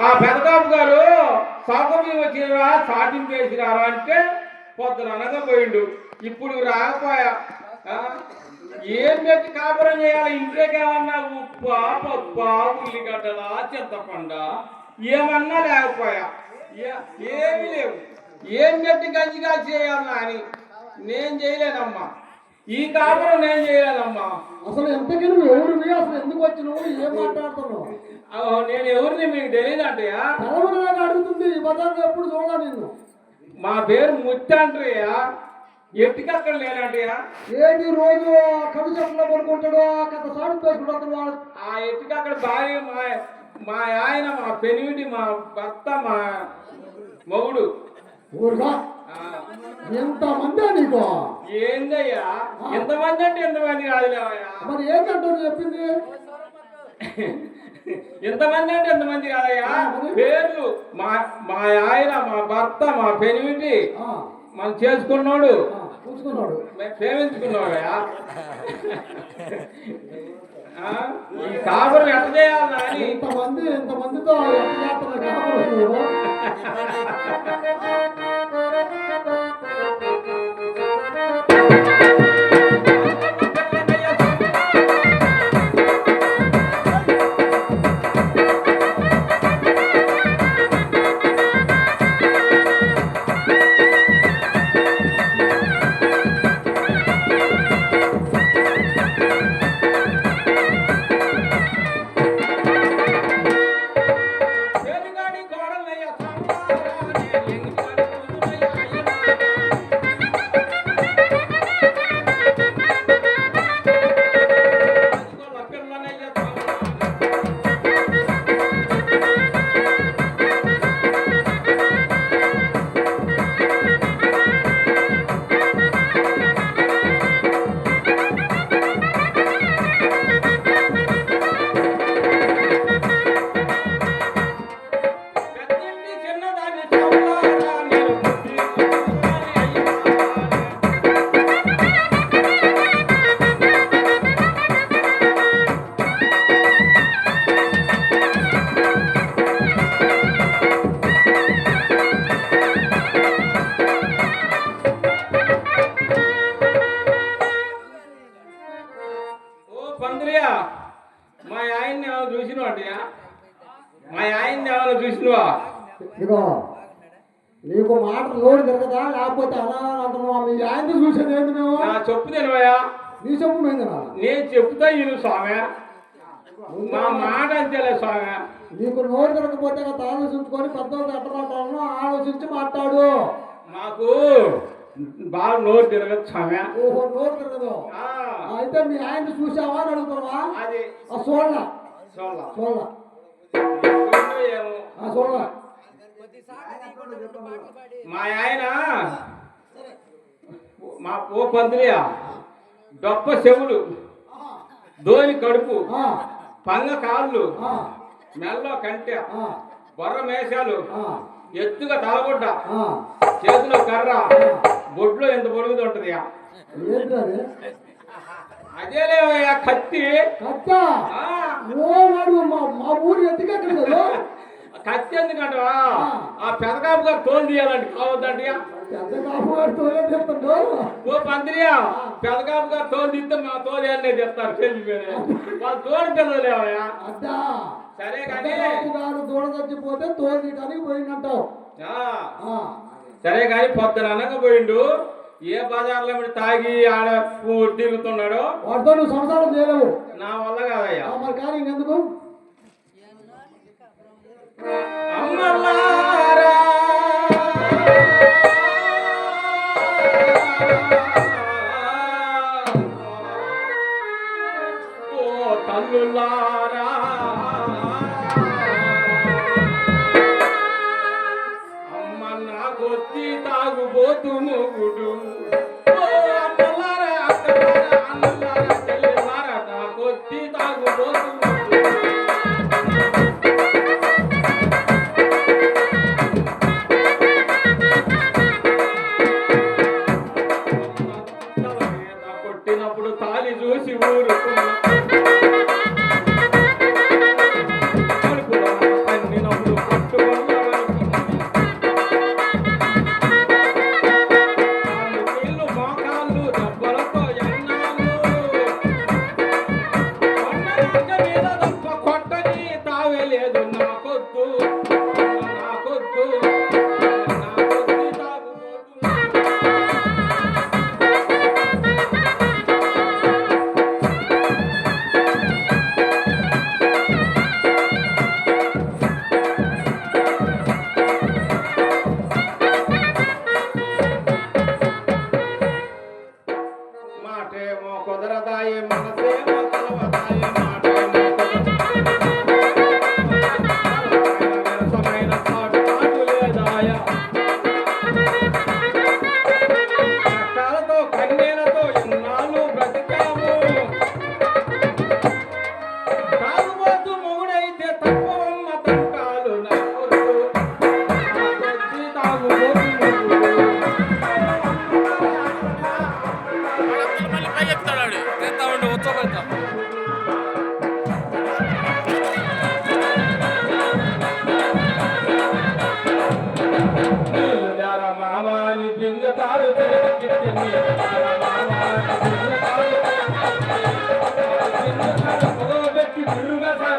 ఆ పెదకాపు గారు సౌకర్యం వచ్చినరా సాటింపు వేసినారా అంటే పొద్దున అనకపోయిండు. ఇప్పుడు రాకపోయా ఏం పెట్టి కాపురం చేయాలి? ఇంట్లోకి ఏమన్నా ఉప్పా పప్పా ఉల్లిగడ్డలా చింతపండ ఏమన్నా లేకపోయా ఏమీ లేవు. ఏం పెట్టి గంజిగా చేయాలా అని నేను చేయలేనమ్మా. ఈ కాపురం నేను చేయలేనమ్మా. అసలు ఎంతకీ నువ్వు ఎవరివి? అసలు ఎందుకు వచ్చినావు? ఏం మాట్లాడుతున్నావు? నేను ఎవరిని మీకు తెలియదు అంటయ్యా. అడుగుతుంది ఈ బజార్లో ఎప్పుడు చూడాలి నిన్ను. మా పేరు ముత్తండ్రయ్యా. ఎట్టుకి అక్కడ లేనంటయ్యా. ఏంటి రోజు కడు చెప్పులో పడుకుంటాడు, కథ సాడు పేసుకుంటాడు. ఆ ఎట్టుకి అక్కడ భార్య మా ఆయన, మా పెనిమిటి, మా భర్త, మా మొగుడు. ఊరుగా ఎంతమంది నీకు? ఏందయ్యా ఎంతమంది అంటే ఎంతమంది కాదులేవయ్యా. మరి ఏంటంటావు చెప్పింది? ఎంతమంది అంటే ఎంతమంది కాదయ్యా. పేర్లు మా ఆయన, మా భర్త, మా పెనిమిటి, మనం చేసుకున్నాడు, ప్రేమించుకున్నాడయ్యా. ఈ కాపురం ఎట్ట చేయాలన్నా అని ఎంతమందితో మా ఆయన్ని ఏమైనా చూసినవా అంటయ్యా? మా ఆయన్ని ఏమైనా చూసినవా? ఇగో నీకు మాట లోడు తిరగదా? లేకపోతే అలా అంటున్నావా? మీ ఆయన చూసేది ఏంటి? మేము నా చెప్పు తినవయ్యా. నీ చెప్పు మీద నేను చెప్తా ఇను స్వామి. మా మాట అంతేలే స్వామి. నీకు నోరు తిరగకపోతే ఆలోచించుకొని పెద్దవాళ్ళు ఎట్ట మాట్లాడను ఆలోచించి మాట్లాడు. మాకు బాగా నోరు తిరగదు స్వామి. ఓహో నోరు తిరగదు. అయితే మీ ఆయన చూసావా అని అడుగుతావా? అది చూడలా మా ఆయన మా ఓ పందిరియా డొప్ప చెవులు, ధోని కడుపు, పంగ కాళ్ళు, మెల్లో కంటె, బొర్ర మేషాలు, ఎత్తుగా తలగొడ్డ, చేతిలో కర్ర, బొడ్లో ఎంత పొడుగుతుంటది. అదేలేవయ్యా కత్తి. మా ఊరు ఎందుకు కత్తి ఎందుకంటవా? ఆ పెదకాపు గారు తోలు తీయాలంటే కావద్దండి. ఓ పందిరియా పెదకాపు గారు తోలు తీస్తే మా తోలు అన్నీ చెప్తారు. చెల్లి మీద వాళ్ళు తోడు పిల్లలేవయ్యా. సరే కానీ దూడ చచ్చిపోతే తోలు తీయడానికి పోయిందంటావు. సరే కానీ పొద్దున అనకపోయిండు. ఏ బజార్లో తాగి ఆడ తిరుగుతున్నాడో వాడితో నువ్వు సంసారం చేయలేవు. నా వల్ల కాదయ్యా. మరి కానీ ఇంకెందుకు? అమ్మలారా ఓ తల్లులారా అమ్మ నాకొచ్చి తాగుబోతు మొగుడు. అమ్మలారా అక్కలారా అన్నలారా చెల్లెలారా నాకొచ్చి తాగుబోతు మొగుడు.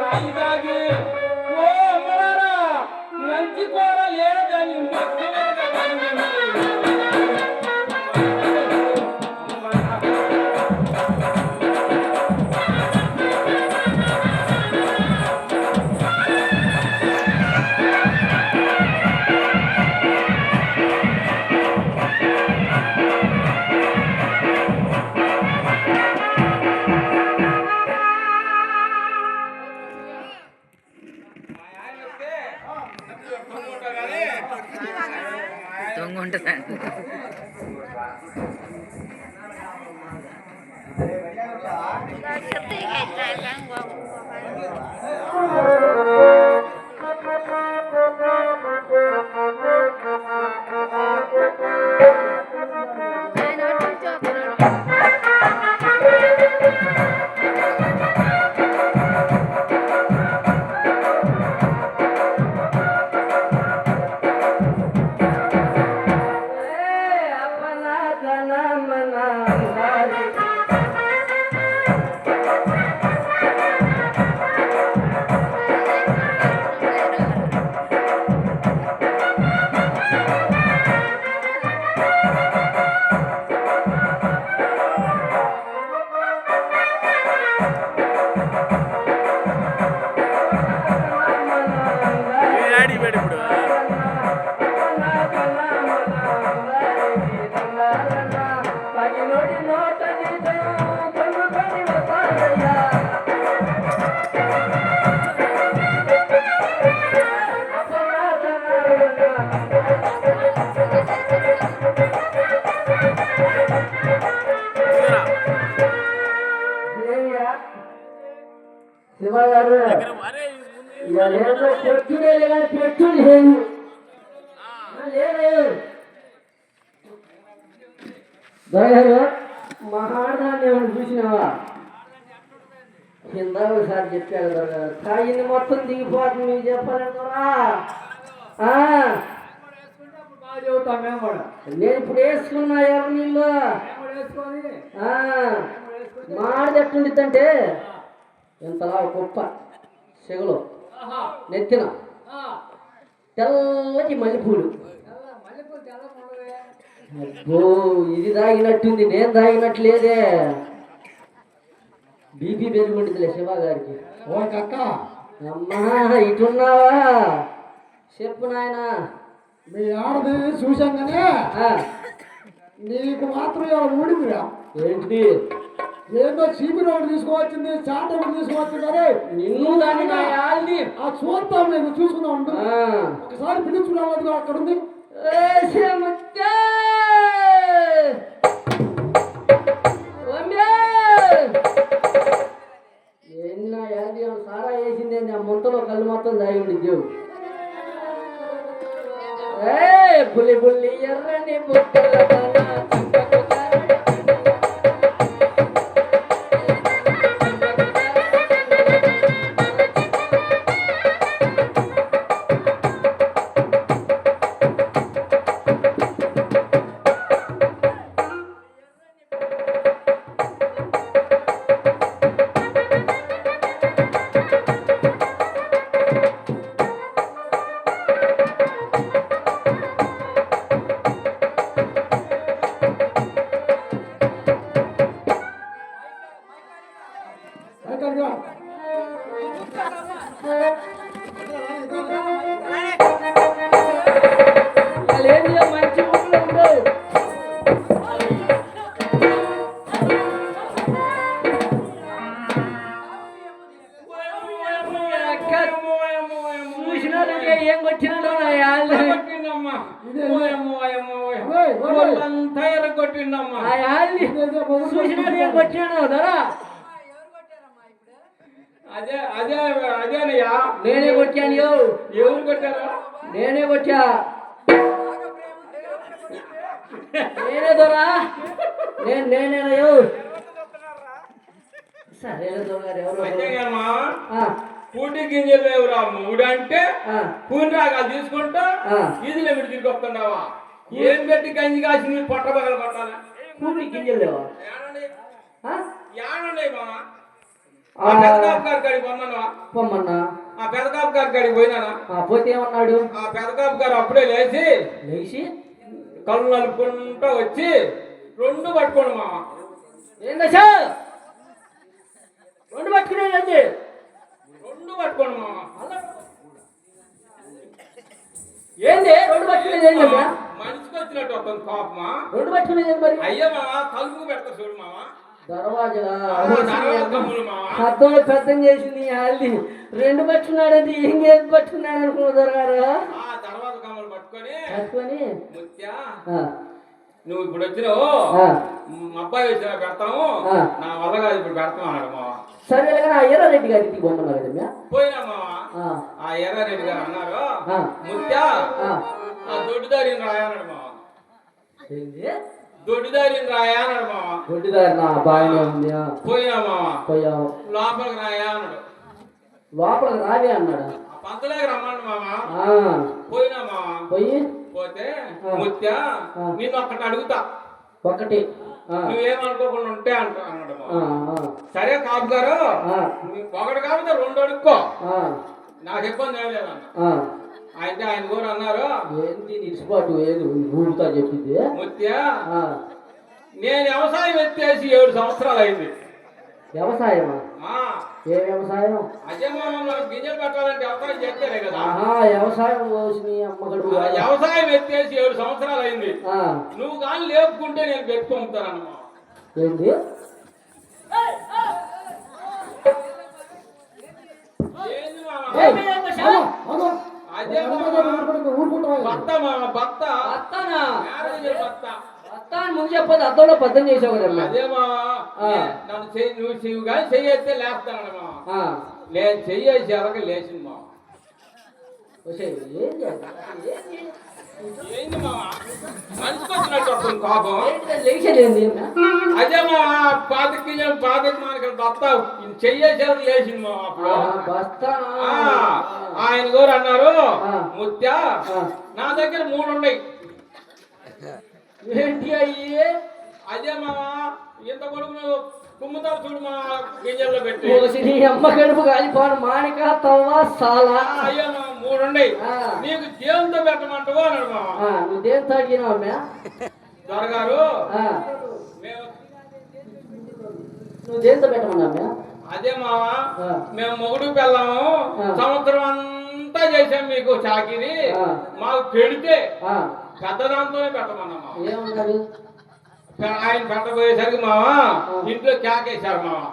రాయి తాగి ఓ అమ్మలారా మంచి కూర లేదని మెత్తగా దొంగ ఉంటుందండి. శివగారు పెట్టుడే కానీ పెట్టుడు లేదు దొరగారు మహాడాన్ని ఏమైనా చూసినావా కింద ఒకసారి చెప్పాడు దొరగారు తాగింది మొత్తం దిగిపోతుంది మీకు చెప్పాలంటారా నేను ఇప్పుడు వేసుకున్నా ఎవరు నీళ్ళు మాడదట్టుండిద్దంటే ఇంతలా గొప్ప సెగలు నెత్తిన తెల్లటి మల్లెపూలు అబ్బో ఇది తాగినట్టుంది నేను తాగినట్లేదే బీపీ పెరుగుంటుందిలే శివ గారికి ఓ కక్క అమ్మా ఇటున్నావా చెప్పు నాయన మీ ఆడది చూశాగానే నీకు మాత్రం ఇలా ఊడిమిరా ఏంటి ఏదో చీపురు ఒకటి తీసుకోవచ్చింది చాట ఒకటి తీసుకోవచ్చింది అరే నిన్ను దాన్ని ఆ చూద్దాం నేను చూసుకుందాం ఉండు ఒకసారి పిలుచుకున్నాను అక్కడ ఉంది ఎన్న యాది సారా వేసింది ఆ ముంతలో కళ్ళు మొత్తం దాగి ఉండిద్దేవు బుల్లి బుల్లి ఎర్రని బుట్టల మంచి చూసినారంటే ఏం కొట్టినాడో కొట్టిండమ్మా చూసినాడు ఏం కొట్టినాడు ధరా అదే అదే అదేనయ్యా నేనే కొట్టాను ఎవరు కొట్టారా నేనే కొట్టా నేనే దొరా నేనేనయ్యో సరే దొరగారు ఎవరు పూటి గింజలు లేవురా మూడు అంటే పూని రాగాలు తీసుకుంటా ఈదులో మీరు తిరిగి వస్తున్నావా ఏం పెట్టి గంజి కాసి నీ పొట్ట పగలు కొట్టాలా పూటి గింజలు లేవా ఏడున్నాయి మామ ఆ పెద్ద కాపు గారి కాడికి పొమ్మన్నా పొమ్మన్నా ఆ పెద్ద కాపు గారి కాడికి పోయినానా పోతే ఏమన్నాడు ఆ పెద్ద కాపు గారు అప్పుడే లేచి కళ్ళు నలుపుకుంటా వచ్చి రెండు పట్టుకోండి మామ ఏందశా రెండు పట్టుకునేది రెండు పట్టుకోండి మామ ఏంది రెండు పట్టుకునేది ఏంటమ్మా మనిషికి వచ్చినట్టు వస్తుంది పాపమా రెండు పట్టుకునేది ఏంటి మరి అయ్యా మామ తలుపు పెడతా చూడు మామ దర్వాజలా మామ అర్థంలో పెద్దం చేసింది ఆల్ది రెండు పట్టుకున్నాడంటే ఏం చేసి పట్టుకున్నాడు అనుకున్నారు గారు తర్వాత కమ్మలు పట్టుకొని ముత్యా నువ్వు ఇప్పుడు వచ్చినావు అబ్బాయి వచ్చినా పెడతాము నా వల్ల కాదు ఇప్పుడు పెడతాం అన్నాడు మామ సరే ఆ ఎర్రారెడ్డి గారి ఇంటికి పొమ్మన్నారు కదమ్మా పోయినా మామ ఆ ఎర్రారెడ్డి గారు అన్నారు ముత్యా ఆ దొడ్డిదారిని రాయన్నాడు మామ దొడ్డిదారిని రాయా అన్నాడు మామ దొడ్డిదారి నా బాగానే ఉంది పోయినా మామ పోయావు లోపలికి రాయా అన్నాడు లోపలికి రావే అన్నాడు పంతలేక రమ్మన్నాడు మామ పోయినా మామ పోతే ముత్యా నిన్ను ఒక్కటి అడుగుతా ఒకటి నువ్వేమనుకోకుండా ఉంటే అన్నాడు సరే కాపు గారు ఒకటి కాకపోతే రెండు అడుక్కో నాకు ఇబ్బంది ఏం లేదన్న అయితే ఆయన కూడా అన్నారు ఏంటి నిడిచిపాటు ఏది ఊరుతా చెప్పింది ముత్యా నేను వ్యవసాయం ఎత్తేసి 7 సంవత్సరాలు అయింది వ్యవసాయమా ఏ వ్యవసాయం అదే గింజలు పెట్టాలంటే వ్యవసాయం చేస్తేనే కదా వ్యవసాయం అమ్మగడు వ్యవసాయం ఎత్తేసి 7 సంవత్సరాలు అయింది నువ్వు కానీ లేపుకుంటే నేను పెట్టుకుంటానమ్మా ఏంటి అదే భర్త భర్త ముందు చెప్పదు అద్దంలో పద్దం చేసావు కదమ్మా అదేమా నన్ను నువ్వు చెయ్యి కానీ చెయ్యితే లేస్తానమ్మా నేను చెయ్యేసి అలాగే లేచింది మా ఏంది మామ మనిషికి వచ్చినట్టు వస్తుంది కోపం అదే మా పాతకి మనకి భర్త చెయ్యేసి లేచింది మా అప్పుడు ఆయన కూడా అన్నారు ముత్యా నా దగ్గర 3 ఉన్నాయి ఏంటి అయ్యి అదే మామ ఇంత కొడుకు కుమ్ముతారు చూడు మా గింజల్లో పెట్టి అమ్మ గడుపు కాలిపోను మానిక తవ్వ సాలా అయ్యా మా 3 ఉన్నాయి నీకు దేవునితో పెట్టమంటావా అన్నాడు మామ నువ్వు దేవునితో అడిగినావా దొరగారు నువ్వు దేవునితో పెట్టమన్నా అదే మామ మేము మొగుడు పెళ్ళాము సంవత్సరం అంతా చేసాం మీకు చాకిరి మాకు పెడితే పెద్దదాంతోనే పెట్టమన్నా ఏమన్నాడు ఆయన పెట్టబోయేసరికి మావా ఇంట్లో కేకేశారు మావా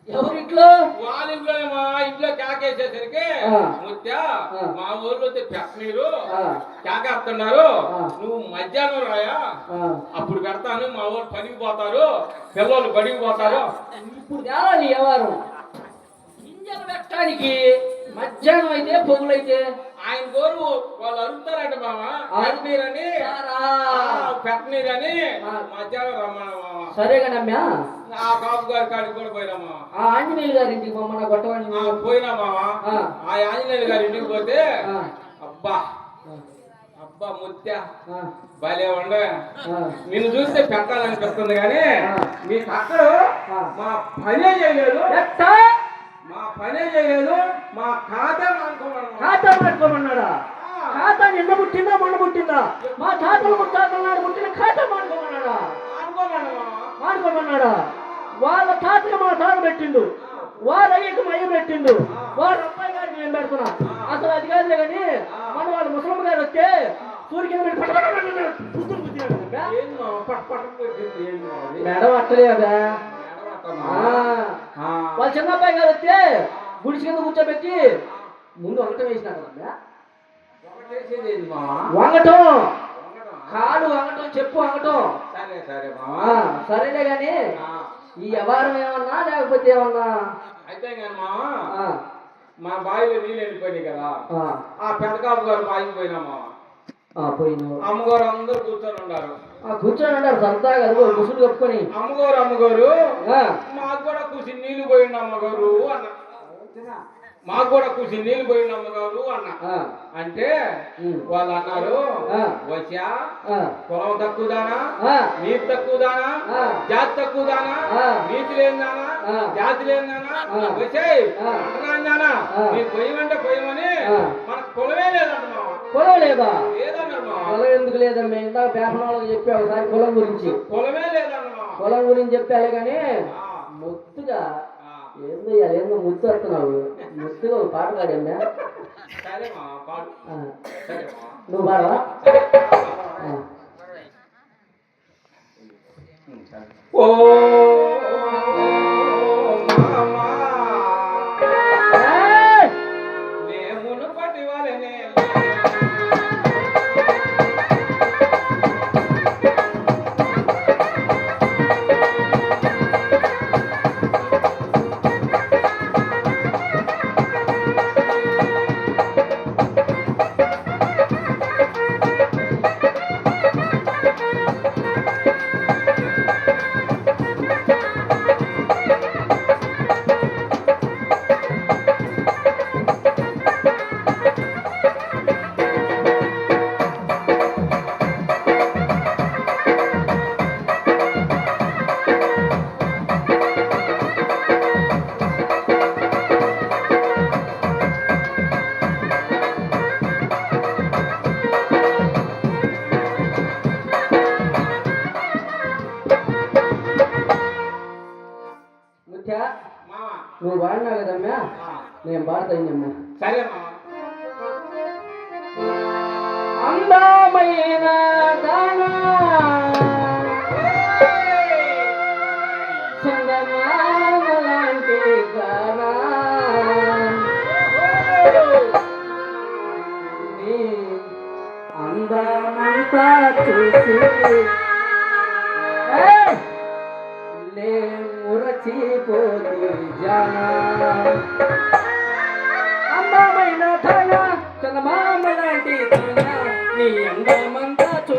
ఎవరింట్లో వాళ్ళ ఇంట్లోనే మా ఇంట్లో కేకేసేసరికి ముత్యా మా ఊర్లో పెట్టనీరు కేకేస్తున్నారు నువ్వు మధ్యాహ్నం రాయా అప్పుడు పెడతాను మా ఊరు పనికి పోతారు పిల్లలు బడికి పోతారు ఇప్పుడు తేవాలి ఎవరు గింజలు పెట్టడానికి మధ్యాహ్నం అయితే పొగులైతే ఆయన గోరు వాళ్ళు అడుగుతారంట మామ పెట్టనీరని మధ్యాహ్నం రమ్మన్నా సరే కదమ్మా ఆ కాపు గారి కాడికి కూడా పోయినామా ఆ ఆంజనేయులు గారి ఇంటికి మమ్మల్ని కొట్టమని పోయినా మామా ఆ ఆంజనేయులు గారి ఇంటికి పోతే అబ్బా అబ్బా ముత్య భలే ఉండ నిన్ను చూస్తే పెట్టాలనిపిస్తుంది కానీ మీకు అక్కడ మా పనే చేయలేదు మా ఖాతా మానుకోమన్నాడా ఖాతా నిన్న పుట్టిందా మొన్న పుట్టిందా మా తాతలు ముత్తాతలు నాడు పుట్టిన ఖాతా మానుకోమన్నాడా మానుకోమన్నాడా వాళ్ళ తాతకి మా తాత పెట్టిండు వాళ్ళ అయ్యకి మా అయ్య పెట్టిండు వాళ్ళ అబ్బాయి గారికి నేను పెడుతున్నా అసలు అది కాదులే కానీ మన వాళ్ళ ముసలమ్మ గారు వస్తే సూర్య మేడం అట్టలే కదా వాళ్ళ చిన్న అబ్బాయి గారు వస్తే గుడిసి కింద కూర్చోబెట్టి ముందు వంగటం వేసినాడు వంగటం కాడు వంగటం చెప్పు వంగటం సరేలే గాని ఈ వ్యవహారం ఏమన్నా లేకపోతే ఏమన్నా అయితే మా బావిలో నీళ్ళు వెళ్ళిపోయినాయి కదా ఆ పెద్దకాపు గారు బావికి పోయినామా పోయినా అమ్మగారు అందరూ కూర్చొని ఉన్నారు సరదాగా ముసులు కప్పుకొని అమ్మగారు మాకు కూడా కూర్చి నీళ్లు పోయిండు అమ్మగారు అన్న మాకు కూడా కూర్చి నీళ్లు పోయిండు అమ్మగారు అన్న అంటే వాళ్ళు అన్నారు వచ్చా పొలం తక్కువదానా నీరు తక్కువదానా జాతి తక్కువదానా నీతి లేదానా జాతి లేదన్నా వచ్చాయి అంటరాంజానా నీ పొయ్యమంటే పొయ్యమని మన కులమే లేదంట మామ. కులం లేదా? లేదన్నారు మామ. కులం ఎందుకు లేదమ్మా? ఇందాక పేపర్ వాళ్ళకి చెప్పా ఒకసారి కులం గురించి. కులమే లేదన్న మామ. కులం గురించి చెప్పాలి కానీ ముత్తుగా ఏందో ముత్తు వస్తున్నావు. ముత్తుగా ఒక పాట పాడమ్మా. సరే మామ పాడు. సరే మామ. నువ్వు పాడవా? ఓ మామా నేమును పట్టి వాళ్ళనే నువ్వు పాడినావు కదమ్మా, నేను పాడతాయినమ్మా. సరే మామ. అందమైన దానా చందమామ లాంటి దానా నీ అందమంతా చూసి మురచిపోతే జానా అందమైన ధన చందమామ లాంటి ధన నీ అందమంతా చూ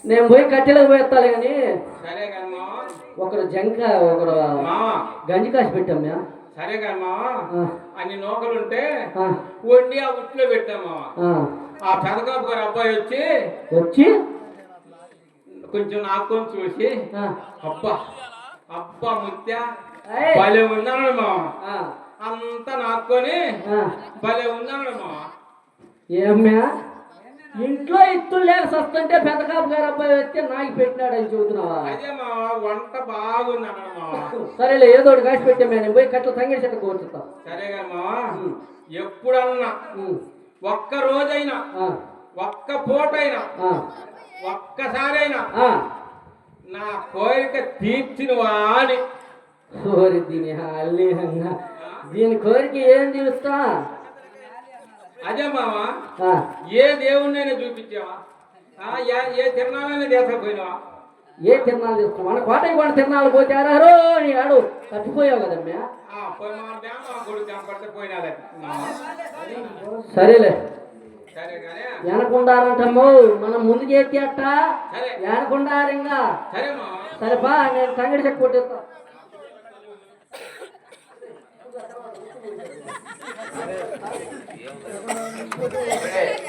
నేను పోయి కట్టెలకు పోయేస్తాలే కానీ సరే కానీ మావా ఒకరు జంక ఒకరు మావా గంజి కాసి పెట్టామ్మా. సరే కానీ మావా అన్ని నూకలుంటే వండి ఆ ఉట్లో పెట్టాం మావా. ఆ పెదకాపు గారు అబ్బాయి వచ్చి కొంచెం నాకొని చూసి అబ్బా అబ్బా ముత్య భలే ఉన్నాడు మావా, అంతా నాకొని భలే ఉన్నాడు మావా. ఏమ్మా ఇంట్లో ఇత్తులు లేక సస్తుంటే పెద్ద కాపు గారు అబ్బాయి వస్తే నాకు పెట్టినాడని చెబుతున్నావా? అదే మావా వంట బాగుంది అన్నాడు మావా. సరేలే ఏదో ఒకటి కాసి పెట్టా నేను పోయి కట్ల తంగిడి చెట్టు కూర్చుతా. సరే కానీ మావా ఎప్పుడన్నా ఒక్క రోజైనా ఒక్క పూటైనా ఒక్కసారైనా నా కోరిక తీర్చినవా అని. కోరి దీని కోరిక ఏం తీరుస్తా? అదే మావా ఏ దేవుణ్ణైనా చూపించావా? ఏ తిరణాలైనా తీసుకుపోయినావా? ఏ తిరణాలు తీసుకో మన కోటకి మన తిరణాలు పోతారా నీ ఆడు తప్పిపోయావు కదమ్మా. సరేలే వెనకుండారంటమ్మో మనం ముందుకు ఎత్తి అట్ట వెనకుండారింగా. సరేపా నేను తంగిడి చెట్టు కొట్టేస్తా. Hey.